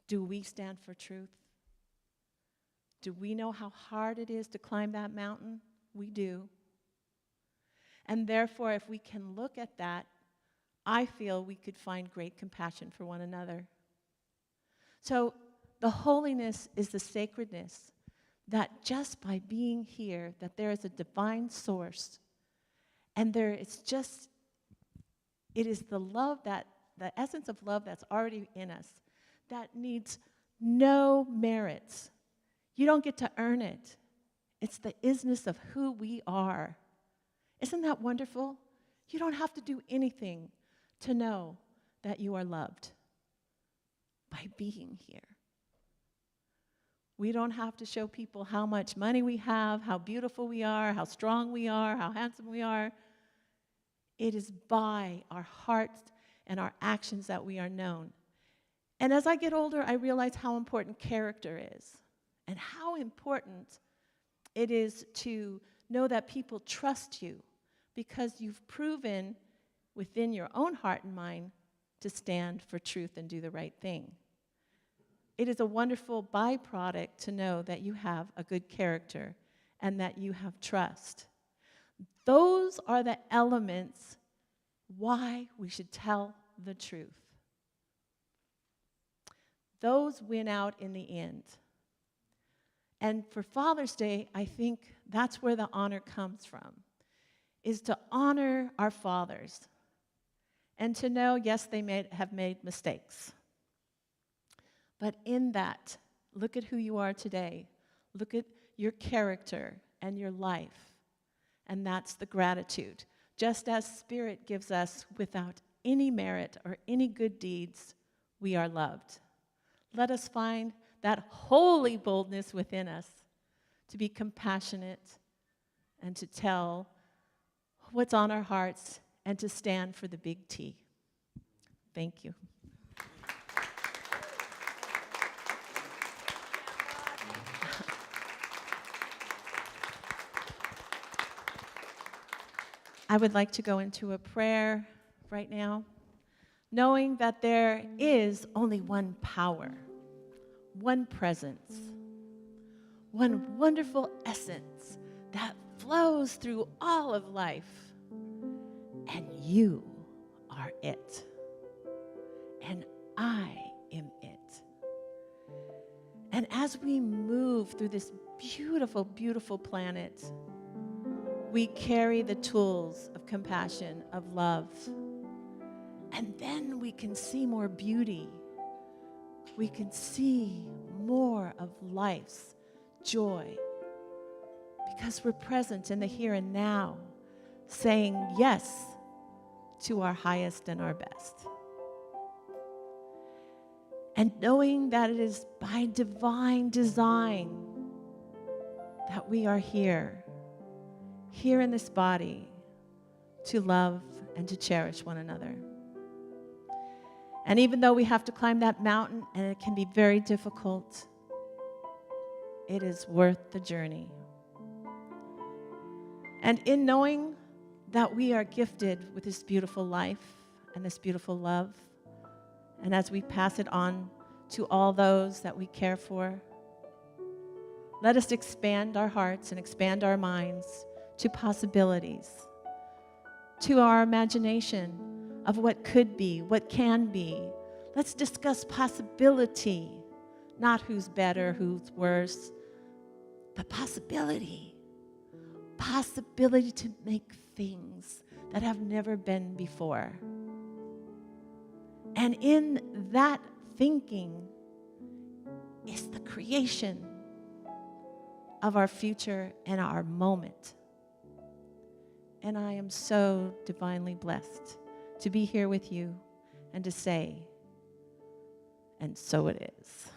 Do we stand for truth? Do we know how hard it is to climb that mountain? We do. And therefore, if we can look at that, I feel we could find great compassion for one another. So the holiness is the sacredness that just by being here, that there is a divine source, and it is the love, that the essence of love that's already in us, that needs no merits. You don't get to earn it. It's the isness of who we are. Isn't that wonderful? You don't have to do anything to know that you are loved by being here. We don't have to show people how much money we have, how beautiful we are, how strong we are, how handsome we are. It is by our hearts and our actions that we are known. And as I get older, I realize how important character is and how important it is to know that people trust you because you've proven within your own heart and mind to stand for truth and do the right thing. It is a wonderful byproduct to know that you have a good character and that you have trust. Those are the elements why we should tell the truth. Those win out in the end. And for Father's Day, I think that's where the honor comes from, is to honor our fathers and to know, yes, they have made mistakes. But in that, look at who you are today. Look at your character and your life. And that's the gratitude. Just as Spirit gives us without any merit or any good deeds, we are loved. Let us find that holy boldness within us to be compassionate and to tell what's on our hearts and to stand for the big T. Thank you. I would like to go into a prayer right now, knowing that there is only one power, one presence, one wonderful essence that flows through all of life, and you are it, and I am it. And as we move through this beautiful, beautiful planet, we carry the tools of compassion, of love, and then we can see more beauty. We can see more of life's joy because we're present in the here and now, saying yes to our highest and our best. And knowing that it is by divine design that we are here in this body, to love and to cherish one another. And even though we have to climb that mountain, and it can be very difficult, it is worth the journey. And in knowing that we are gifted with this beautiful life and this beautiful love, and as we pass it on to all those that we care for, let us expand our hearts and expand our minds to possibilities, to our imagination of what could be, what can be. Let's discuss possibility, not who's better, who's worse, but possibility. Possibility to make things that have never been before. And in that thinking is the creation of our future and our moment. And I am so divinely blessed to be here with you and to say, and so it is.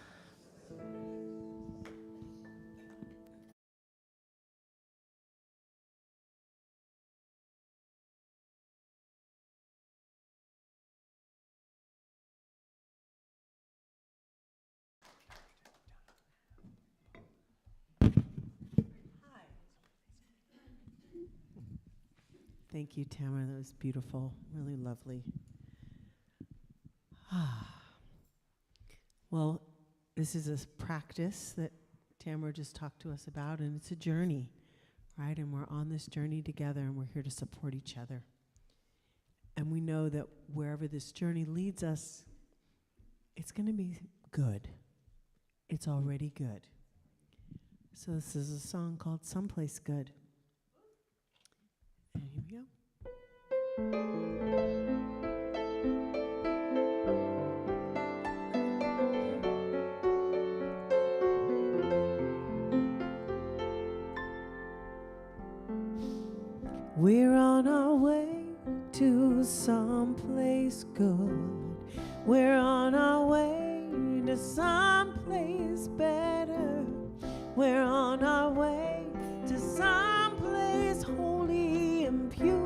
Thank you, Tamara. That was beautiful, really lovely. Well, this is a practice that Tamara just talked to us about, and it's a journey, right? And we're on this journey together, and we're here to support each other. And we know that wherever this journey leads us, it's going to be good. It's already good. So this is a song called Someplace Good. And here we go. We're on our way to someplace good. We're on our way to someplace better. We're on our way to someplace holy and pure.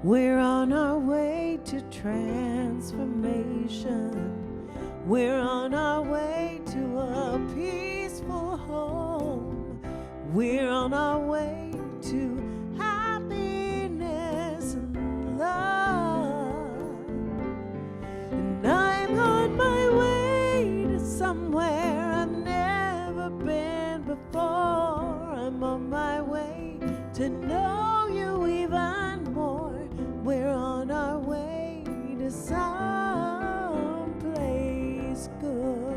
We're on our way to transformation. We're on our way to a peaceful home. We're on our way to happiness and love. And I'm on my way to somewhere I've never been before. I'm on my way to know you even more. We're on our way to someplace good.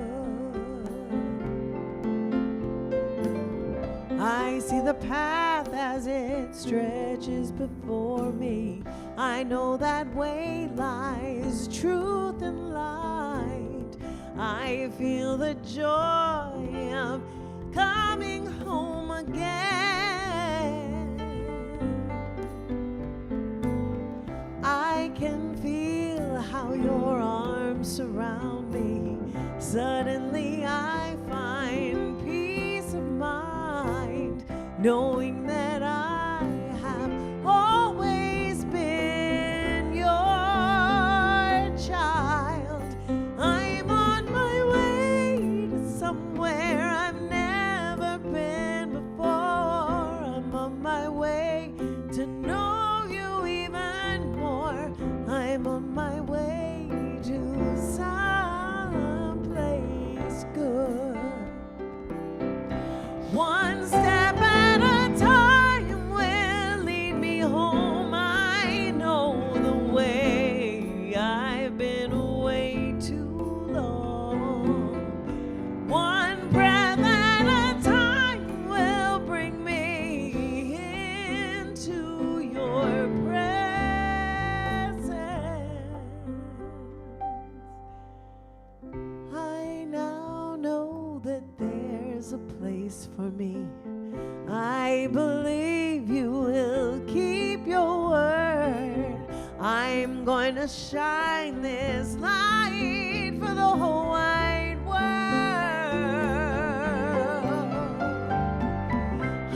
I see the path as it stretches before me. I know that way lies truth and light. I feel the joy of coming home again. I can feel how your arms surround me. Suddenly I find peace of mind, knowing that I have always been your child. I'm on my way to somewhere I've never been before. I'm on my way to know you even more. I'm on my way to someplace good. One step at a time will lead me home. I know the way. I've been away too long. One breath at a time will bring me into your presence. I now know that there's a place for me. I believe you will keep your word. I'm going to shine this light for the whole wide world.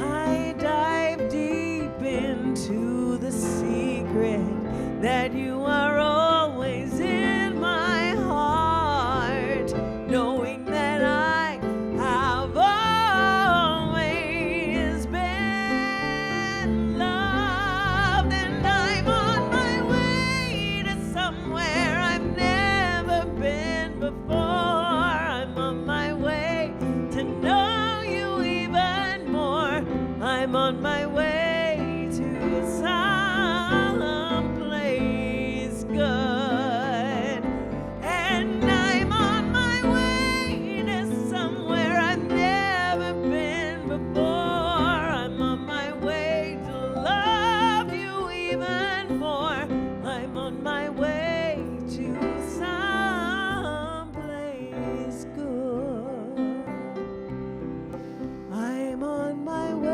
I dive deep into the secret that you are always in my heart, knowing that I have always been loved. And I'm on my way to somewhere I've never been before. I'm on my way to know you even more. I'm on my way to someplace good. And I'm on my way to somewhere I've never been before. I'm on my way to love you even more. I'm on my way to someplace good. I'm on my way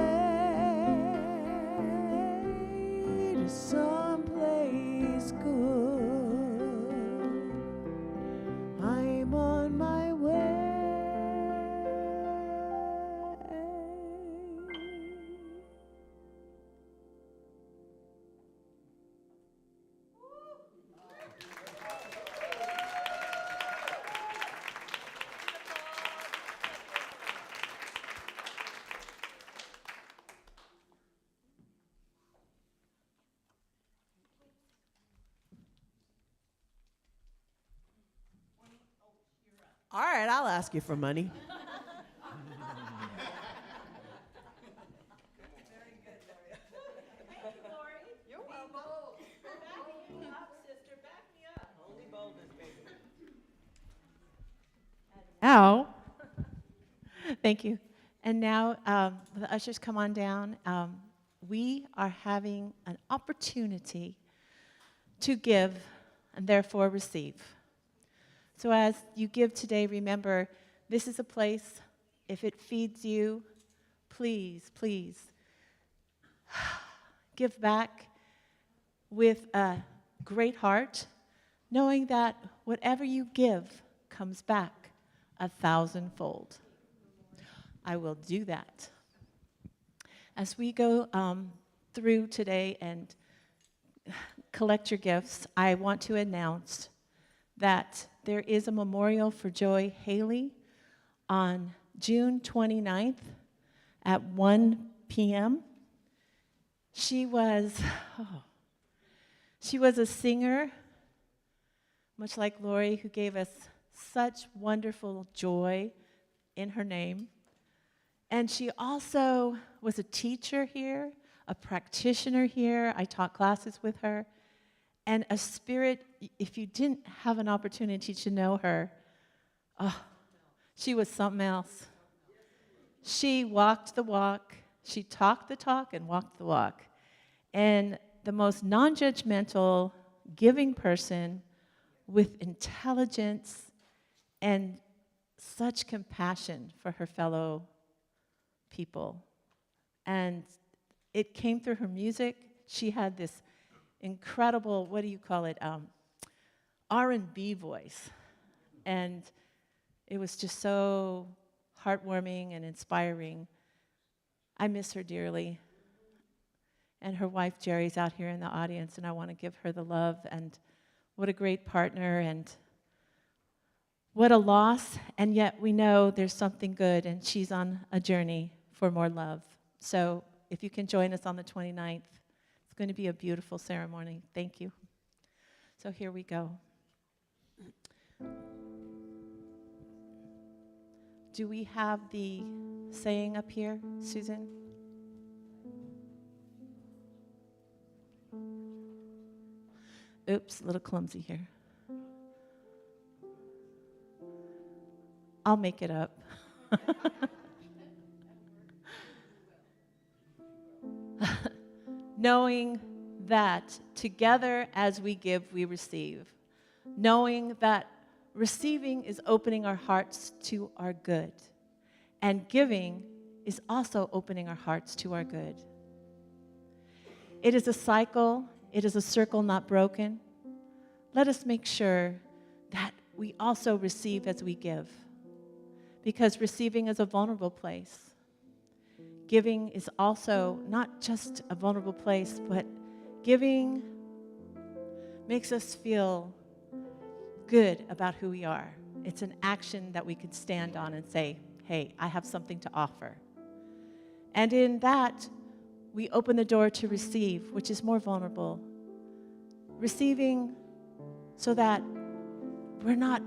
to someplace good. I'm on my way. All right, I'll ask you for money. Now, thank you. And now the ushers come on down. We are having an opportunity to give and therefore receive. So as you give today, remember, this is a place, if it feeds you, please, please give back with a great heart, knowing that whatever you give comes back 1,000-fold. I will do that. As we go through today and collect your gifts, I want to announce that there is a memorial for Joy Haley on June 29th at 1 p.m. She was a singer, much like Lori, who gave us such wonderful joy in her name. And she also was a teacher here, a practitioner here. I taught classes with her. And a spirit, if you didn't have an opportunity to know her, she was something else. She walked the walk. She talked the talk and walked the walk. And the most non-judgmental, giving person with intelligence and such compassion for her fellow people. And it came through her music. She had this incredible, R&B voice. And it was just so heartwarming and inspiring. I miss her dearly. And her wife, Jerry's out here in the audience, and I want to give her the love. And what a great partner, and what a loss. And yet we know there's something good, and she's on a journey for more love. So if you can join us on the 29th, it's going to be a beautiful ceremony. Thank you. So here we go. Do we have the saying up here, Susan? Oops, a little clumsy here. I'll make it up. Knowing that together as we give, we receive. Knowing that receiving is opening our hearts to our good. And giving is also opening our hearts to our good. It is a cycle. It is a circle not broken. Let us make sure that we also receive as we give. Because receiving is a vulnerable place. Giving is also not just a vulnerable place, but giving makes us feel good about who we are. It's an action that we could stand on and say, hey, I have something to offer. And in that, we open the door to receive, which is more vulnerable. Receiving so that we're not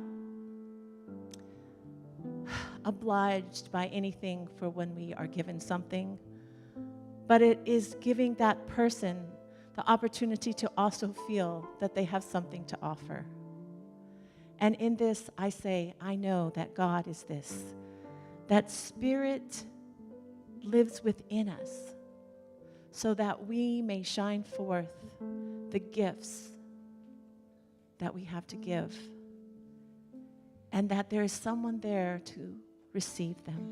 obliged by anything for when we are given something, but it is giving that person the opportunity to also feel that they have something to offer. And in this, I say, I know that God is this. That Spirit lives within us so that we may shine forth the gifts that we have to give. And that there is someone there to receive them.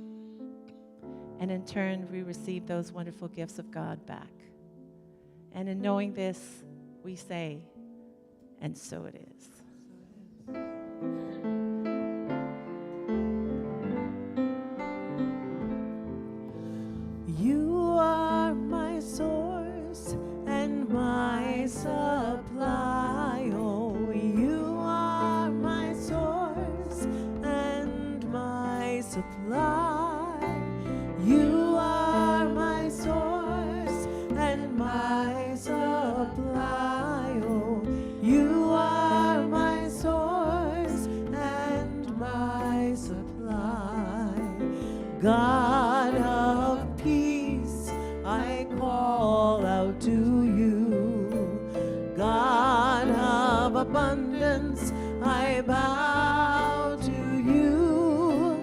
And in turn, we receive those wonderful gifts of God back. And in knowing this, we say, and so it is. You are my source and my supply. Oh, you are my source and my supply. You are my source and my supply. Oh, you are my source and my supply. God of peace, I call out to you. God of abundance, I bow to you.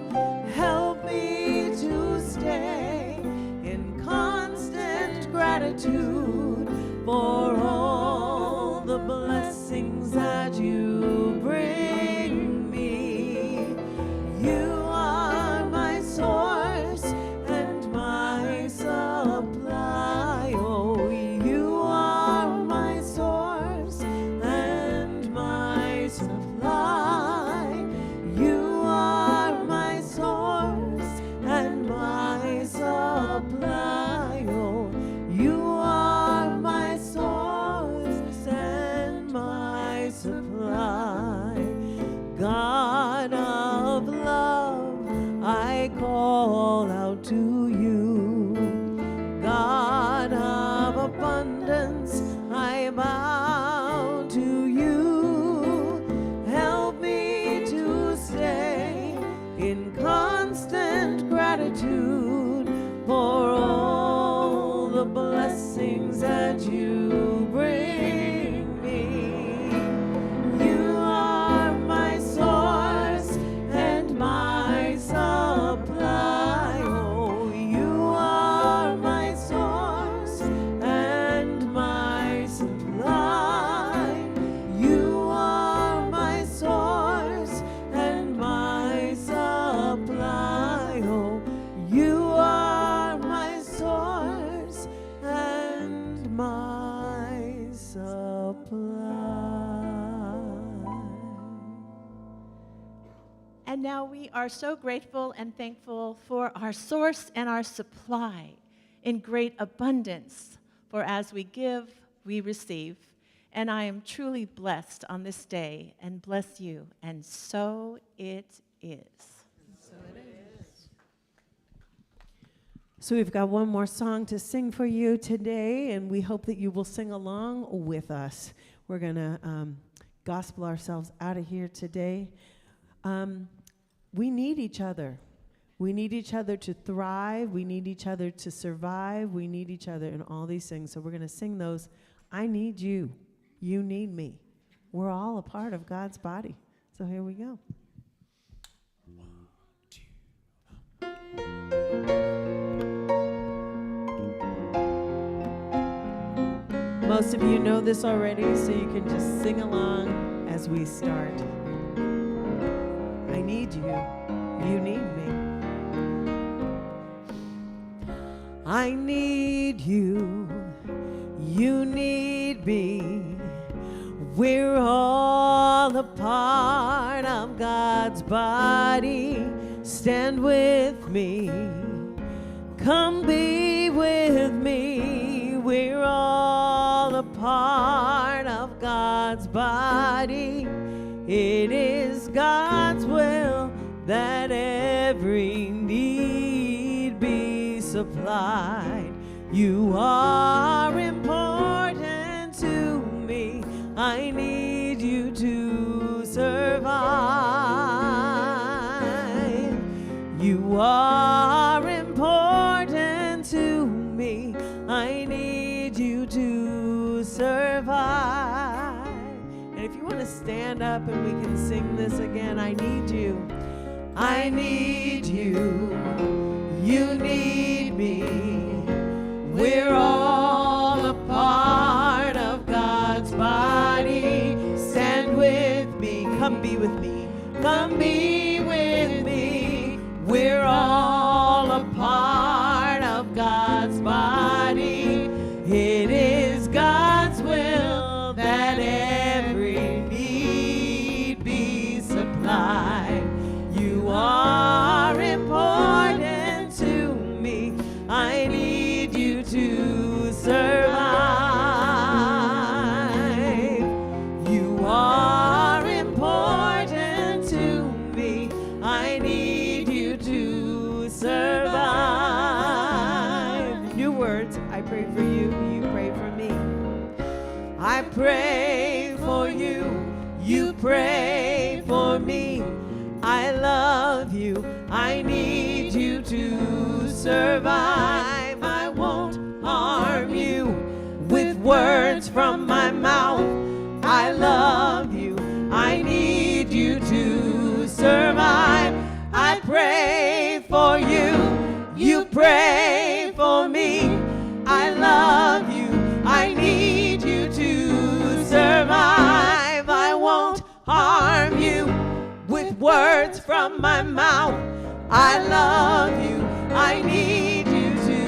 Help me to stay in constant gratitude for all the blessings that you bring me. You are my source and my the blessings that you bring me. You are my source and my supply. Oh, you are my source and my supply. You are my source and my supply. Oh, you are my source and my supply. And now we are so grateful and thankful for our source and our supply in great abundance. For as we give, we receive. And I am truly blessed on this day, and bless you. And so it is. So we've got one more song to sing for you today, and we hope that you will sing along with us. We're going to gospel ourselves out of here today. We need each other. We need each other to thrive. We need each other to survive. We need each other in all these things. So we're going to sing those. I need you. You need me. We're all a part of God's body. So here we go. Most of you know this already, so you can just sing along as we start. I need you. You need me. I need you. You need me. We're all a part of God's body. Stand with me. Come be with me. We're all a part of God's body. It is God's will that every need be supplied. You are important to me. I need you to survive. You are important to me. I need you to survive. And if you want to stand up and we can sing this again, I need you. I need you. You need me. We're all a part of God's body. Stand with me. Come be with me. Come be with me. We're all a part of God's body. It is God's will that every need be supplied. You are important to me. I need you to survive. You are important to me. I need you to survive. New words. I pray for you. You pray for me. I pray for you. You pray for me. I love you. I need you to survive. I won't harm you with words from my mouth. I love you. I need you to survive. I pray for you. You pray for me. I love you. I need you to survive. I won't harm you with words from my mouth. I love you. I need you to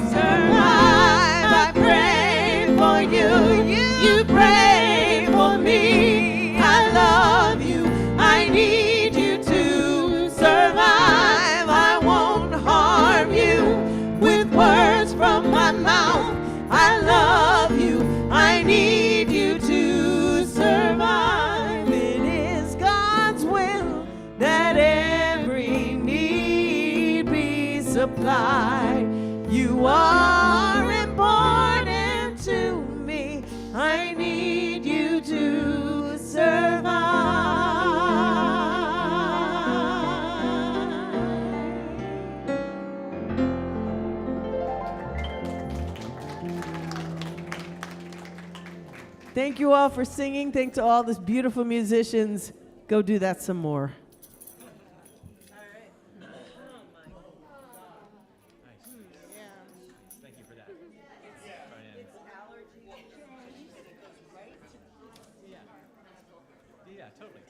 survive. I pray for you. You pray for me. I love you. I need you to survive. I won't harm you with words from my mouth. I love you. I need you to survive. It is God's will that every need be supplied. You are important to me. I Thank you all for singing. Thanks to all these beautiful musicians. Go do that some more. Thank you for that. Yeah, totally.